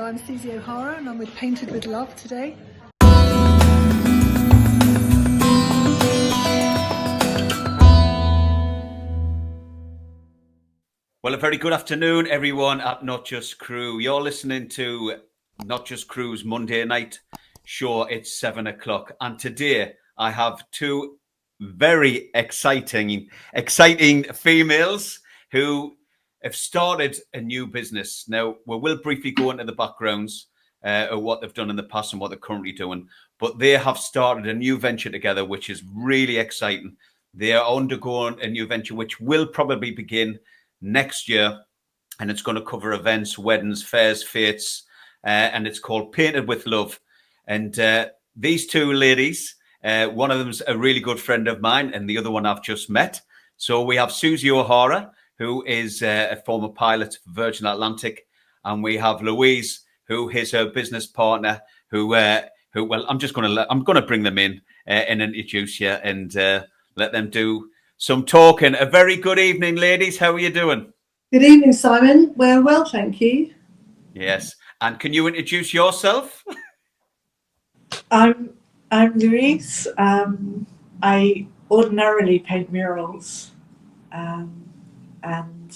I'm Suzy O'Hare and I'm with Painted with Love today. Well, a very good afternoon, everyone at Not Just Crew. You're listening to Not Just Crew's Monday night show. It's 7 o'clock. And today I have two very exciting females who have started a new business. Now, we will briefly go into the backgrounds of what they've done in the past and what they're currently doing. But they have started a new venture together, which is really exciting. They are undergoing a new venture, which will probably begin next year, and it's going to cover events, weddings, fairs, fetes, and it's called Painted with Love. And these two ladies, one of them's a really good friend of mine, and the other one I've just met. So we have Suzy O'Hare, who is a former pilot for Virgin Atlantic, and we have Louise, who is her business partner. Who well, I'm going to bring them in and introduce you and let them do some talking. A very good evening, ladies. How are you doing? Good evening, Simon. We're well, thank you. Yes. And can you introduce yourself? I'm Louise. I ordinarily paint murals and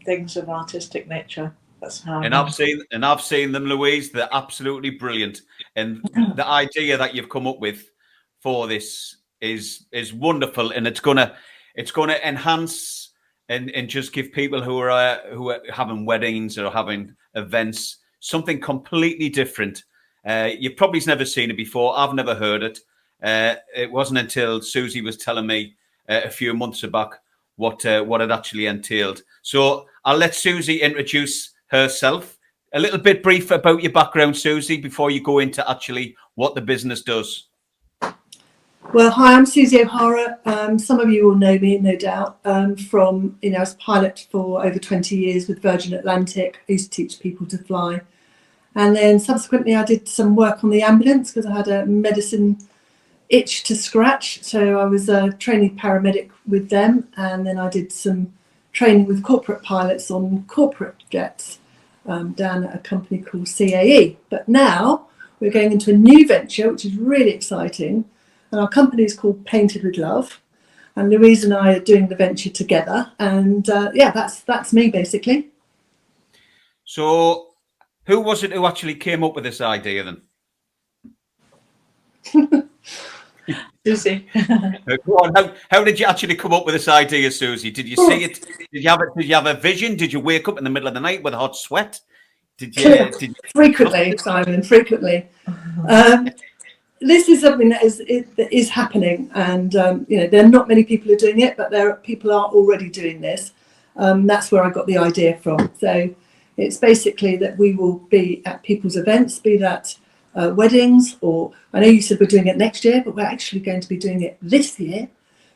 things of artistic nature. That's how. And I've seen them, Louise. They're absolutely brilliant. And the idea that you've come up with for this is wonderful, and it's gonna enhance and just give people who are having weddings or having events something completely different. You've probably never seen it before. I've never heard it. It wasn't until Suzy was telling me a few months back what it actually entailed. So I'll let Suzy introduce herself. A little bit brief about your background, Suzy, before you go into actually what the business does. Well, hi, I'm Suzy O'Hare. Some of you will know me, no doubt, from, I was a pilot for over 20 years with Virgin Atlantic. I used to teach people to fly. And then subsequently I did some work on the ambulance because I had a medicine itch to scratch. So I was a trainee paramedic with them. And then I did some training with corporate pilots on corporate jets down at a company called CAE. But now we're going into a new venture, which is really exciting. And our company is called Painted with Love. And Louise and I are doing the venture together. And that's me, basically. So who was it who actually came up with this idea then? Suzy. Go on. How did you actually come up with this idea, Suzy? Did you see it? Did you have a vision? Did you wake up in the middle of the night with a hot sweat? Did you Frequently, Simon, frequently. This is something that is happening, and there are not many people who are doing it, but people are already doing this. That's where I got the idea from. So it's basically that we will be at people's events, be that weddings, or I know you said we're doing it next year, but we're actually going to be doing it this year.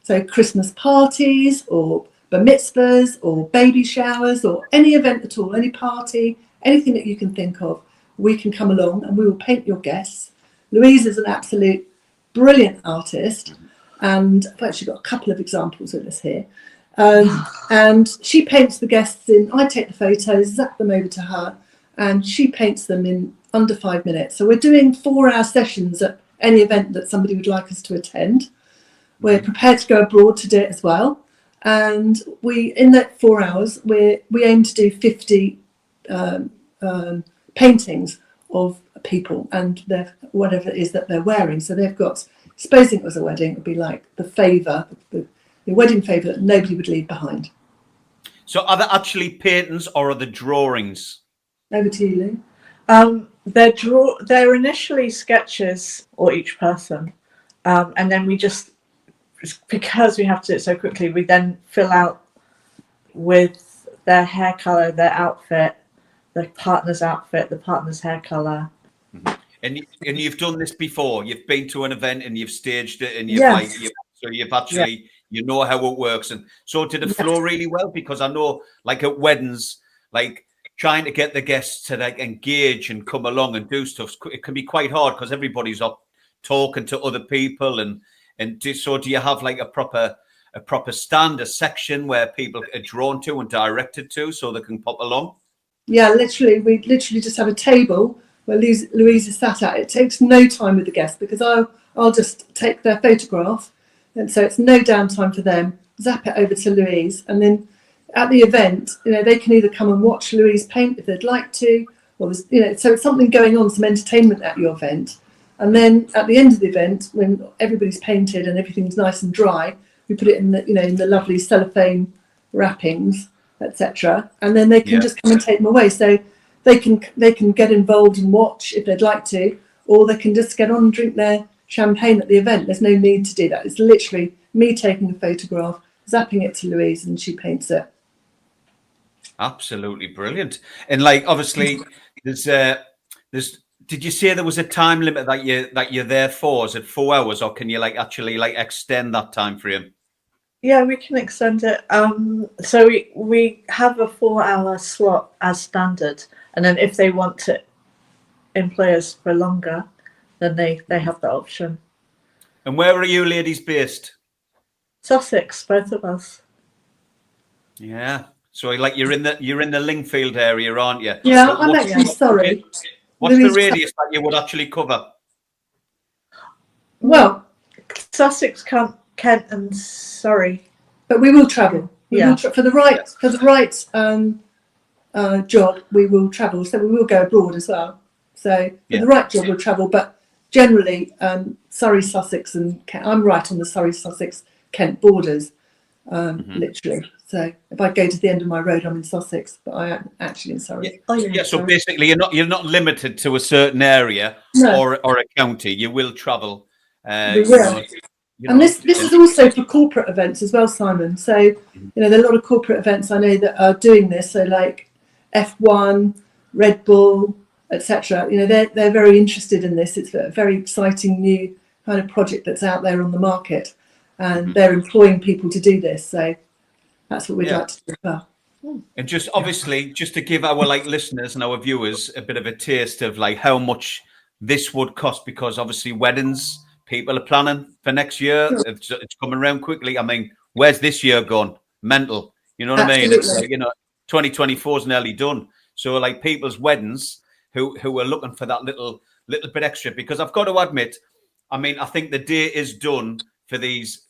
So Christmas parties, or bar mitzvahs, or baby showers, or any event at all, any party, anything that you can think of, we can come along and we will paint your guests. Louise is an absolute brilliant artist, and I've actually got a couple of examples of this here. And she paints the guests in. I take the photos, zap them over to her, and she paints them in under 5 minutes. So we're doing 4-hour sessions at any event that somebody would like us to attend. We're prepared to go abroad to do it as well. And in that 4 hours, we aim to do 50 paintings of people and whatever it is that they're wearing. So they've got, supposing it was a wedding, it would be like the favour, the wedding favour that nobody would leave behind. So are there actually paintings or are there drawings? Over to you, Lou. They're initially sketches or each person, and then we just, because we have to do it so quickly, we then fill out with their hair colour, their outfit, the partner's outfit, the partner's hair colour. Mm-hmm. And you've done this before. You've been to an event and you've staged it, and you've actually you know how it works. And so did it flow really well? Because I know, like at weddings, like trying to get the guests to like engage and come along and do stuff, it can be quite hard because everybody's up talking to other people. So do you have like a proper stand, a section where people are drawn to and directed to so they can pop along? Yeah, literally, we literally just have a table where Louise is sat at. It takes no time with the guests because I'll just take their photograph, and so it's no downtime for them. Zap it over to Louise, and then at the event, they can either come and watch Louise paint if they'd like to, or so it's something going on, some entertainment at your event. And then at the end of the event, when everybody's painted and everything's nice and dry, we put it in the lovely cellophane wrappings, etc. And then they can just come and take them away. So they can get involved and watch if they'd like to, or they can just get on and drink their champagne at the event. There's no need to do that. It's literally me taking a photograph, zapping it to Louise, and she paints it. Absolutely brilliant. And obviously, there's. Did you say there was a time limit that you're there for? Is it 4 hours, or can you actually extend that time frame? Yeah, we can extend it. So we have a 4-hour slot as standard, and then if they want to employ us for longer, then they have that option. And where are you ladies based? Sussex, both of us. Yeah. So you're in the Lingfield area, aren't you? Yeah, I'm actually sorry. What's the radius that you would actually cover? Well, Sussex, Kent, and Surrey. But we will travel. For the right job, we will travel. So we will go abroad as well. So for the right job, we'll travel. But generally, Surrey, Sussex, and Kent. I'm right on the Surrey, Sussex, Kent borders, literally. So if I go to the end of my road, I'm in Sussex, but I am actually in Surrey. So basically, you're not limited to a certain area or a county. You will travel. We will. And this is also for corporate events as well, Simon. So there are a lot of corporate events I know that are doing this. So like F1, Red Bull, etc. They're very interested in this. It's a very exciting new kind of project that's out there on the market, and they're employing people to do this. So that's what we'd like to do as well. And just obviously, just to give our listeners and our viewers a bit of a taste of how much this would cost, because obviously weddings, people are planning for next year. It's coming around quickly. I mean, where's this year gone? Mental. You know what I mean? It's 2024 is nearly done. So people's weddings who are looking for that little bit extra, because I've got to admit, I mean, I think the day is done for these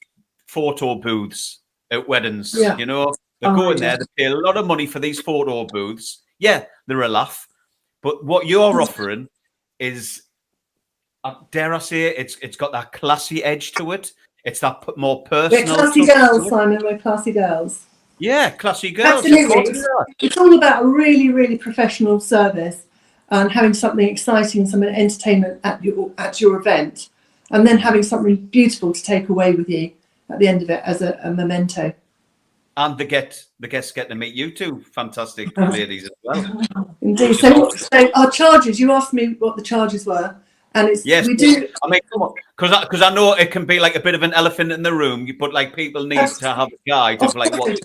photo booths at weddings. Yeah. They're going there, they pay a lot of money for these photo booths. Yeah, they're a laugh. But what you're offering is, dare I say it, it's got that classy edge to it. It's that more personal. We're classy girls, Simon. We're classy girls. Yeah, classy girls. Absolutely. It's all about a really, really professional service and having something exciting, some entertainment at your event, and then having something beautiful to take away with you at the end of it as a memento. And the guests get to meet you two fantastic ladies as well. Indeed. So our charges, you asked me what the charges were. And we do. I mean, come on, because I know it can be a bit of an elephant in the room, but people need to have a guide of what this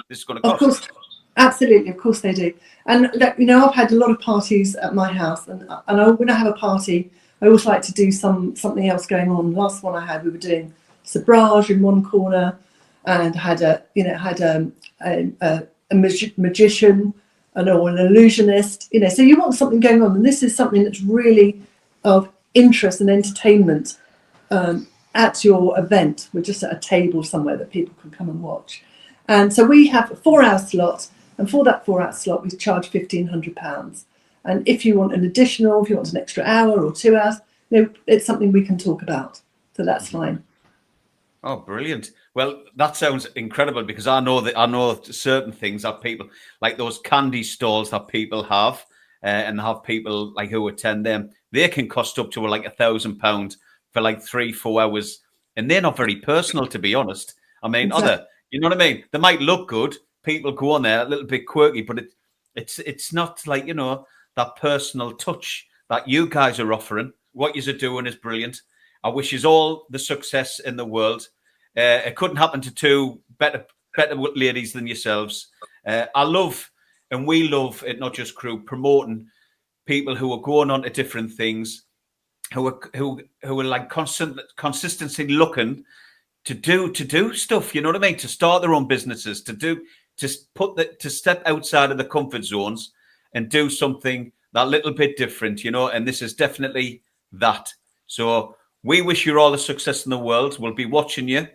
is going to cost. Of course, absolutely, of course they do. And I've had a lot of parties at my house, and when I have a party, I always like to do something else going on. Last one I had, we were doing sabrage in one corner, and had a magician or an illusionist. So you want something going on, and this is something that's really of interest and entertainment at your event. We're just at a table somewhere that people can come and watch. And so we have a 4-hour slot, and for that 4-hour slot we charge £1,500. And if you want an extra hour or 2 hours, it's something we can talk about. So that's fine. Oh, brilliant. Well, that sounds incredible, because I know certain things that people, like those candy stalls that people have, and have people who attend them, they can cost up to £1,000 for 3-4 hours, and they're not very personal, to be honest. I mean, exactly. You know what I mean? They might look good. People go on there a little bit quirky, but it's not that personal touch that you guys are offering. What you're doing is brilliant. I wish you all the success in the world. It couldn't happen to two better ladies than yourselves. I love, and we love it, Not Just Crew, promoting people who are going on to different things, who are consistently looking to do stuff. You know what I mean? To start their own businesses, to step outside of the comfort zones, and do something that little bit different, and this is definitely that. So we wish you all the success in the world. We'll be watching you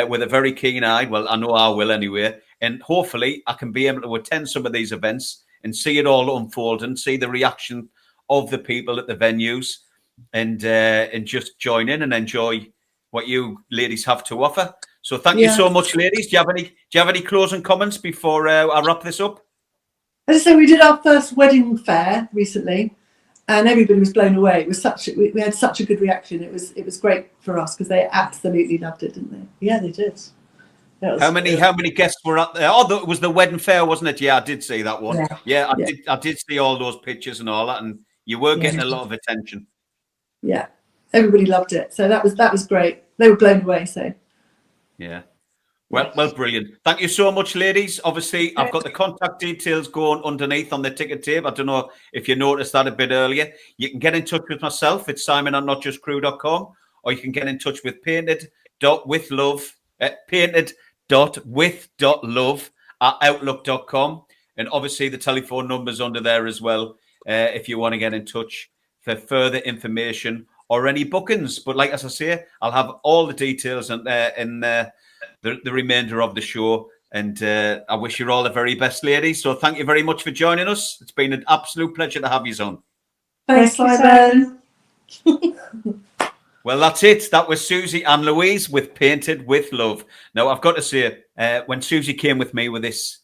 with a very keen eye. Well, I know I will anyway. And hopefully I can be able to attend some of these events and see it all unfold and see the reaction of the people at the venues and just join in and enjoy what you ladies have to offer. So thank you so much, ladies. Do you have any closing comments before I wrap this up? As I say, we did our first wedding fair recently, and everybody was blown away. It was we had such a good reaction. It was great for us because they absolutely loved it, didn't they? Yeah, they did. How many guests were up there? Oh, it was the wedding fair, wasn't it? Yeah, I did see that one. Yeah, I did see all those pictures and all that, and you were getting a lot of attention. Yeah, everybody loved it. So that was great. They were blown away. So yeah. Well, brilliant. Thank you so much, ladies. Obviously, I've got the contact details going underneath on the ticket tape. I don't know if you noticed that a bit earlier. You can get in touch with myself. It's simon@notjustcrew.com, or you can get in touch with painted.with.love@outlook.com. And obviously, the telephone number's under there as well if you want to get in touch for further information or any bookings. But like as I say, I'll have all the details in the remainder of the show, and I wish you all the very best, ladies. So thank you very much for joining us. It's been an absolute pleasure to have you on. Thanks, Simon. Well, that's it. That was Susie and Louise with Painted with Love. Now, I've got to say, when Susie came with me with this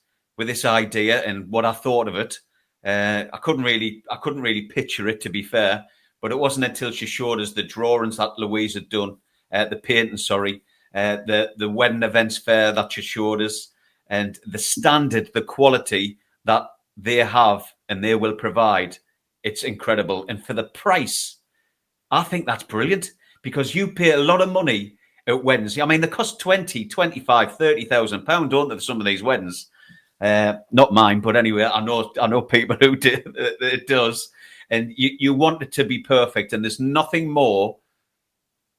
idea and what I thought of it, I couldn't really picture it, to be fair. But it wasn't until she showed us the drawings that Louise had done, the painting, the wedding events fair that she showed us, and the standard, the quality that they have and they will provide. It's incredible. And for the price, I think that's brilliant, because you pay a lot of money at weddings. I mean, they cost 20, 25, 30,000 pounds, don't they, for some of these weddings? Not mine, but anyway, I know people who do, it does. And you want it to be perfect. And there's nothing more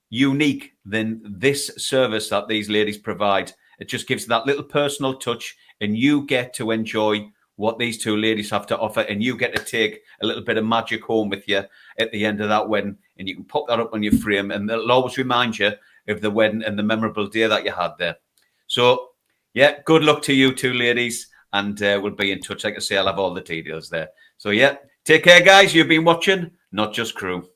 unique than this service that these ladies provide. It just gives that little personal touch, and you get to enjoy what these two ladies have to offer, and you get to take a little bit of magic home with you at the end of that wedding, and you can pop that up on your frame, and it'll always remind you of the wedding and the memorable day that you had there. So yeah, good luck to you two ladies, and we'll be in touch. Like I say, I'll have all the details there. So yeah, take care, guys. You've been watching Not Just Crew.